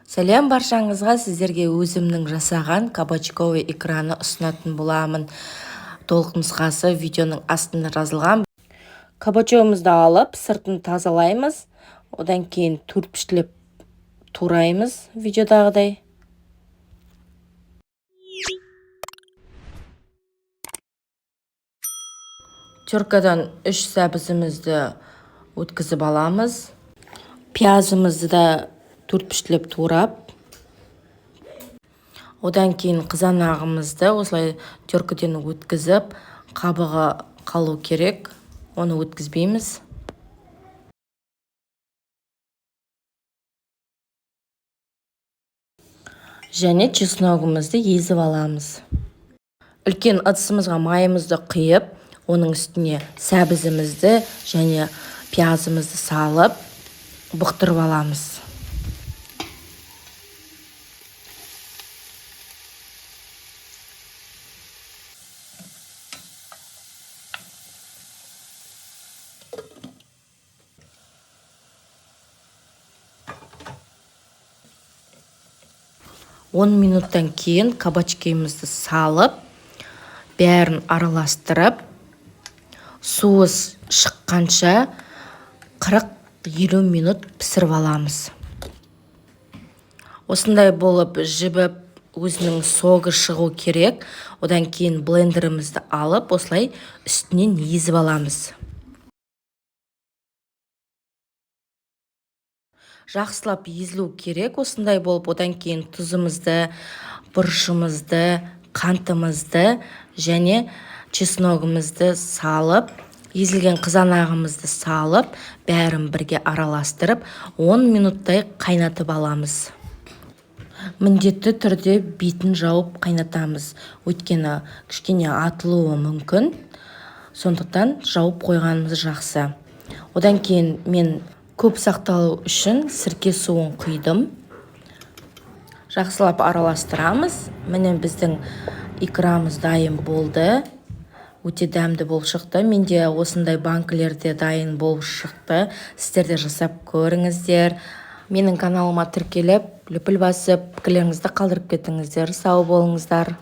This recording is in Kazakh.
Сәлем баршаңызға, сіздерге өзімнің жасаған кабачковый экраны ұсынатын боламын. Толық нұсқасы видеоның астында жазылған. Кабачковымызды алып, сыртын тазалаймыз. Одан кейін төртпіштілеп тураймыз видеодағыдай. Теркадан 3 сәбізімізді өткізіп аламыз. Пиязымызды да төртпіштілеп турап. Одан кейін қызанағымызды осылай теркаден өткізіп, қабығы қалу керек. Оны өткізбейміз. Және чесногымызды езіп аламыз. Үлкен ыдысымызға майымызды құйып, оның үстіне сәбізімізді және пиязымызды салып, бұқтырып аламыз. Он минуттан кейін кабачкемізді салып, бәрін араластырып, суы шыққанша 40-50 минут пісіріп аламыз. Осындай болып жібіп, өзінің соғы шығу керек. Одан кейін блендерімізді алып, осылай үстінен езіп аламыз. Жақсылап езілу керек. Осындай болып, одан кейін тұзымызды, бұрышымызды, қантымызды және чесногымызды салып, езілген қызанағымызды салып, бәрін бірге араластырып, 10 минуттай қайнатып аламыз. Міндетті түрде бетін жауып қайнатамыз. Өйткені кішкене атылуы мүмкін. Сондықтан жауып қойғанымыз жақсы. Одан кейін мен көп сақталу үшін сірке суын құйдым. Жақсылап араластырамыз. Міне біздің икрамыз дайын болды. Өте дәмді болып шықты. Менде осындай банкілерде дайын болып шықты. Сіздер де жасап көріңіздер. Менің каналыма тіркеліп, лүпіл басып, пікірлеріңізді қалдырып кетіңіздер. Сау болыңыздар.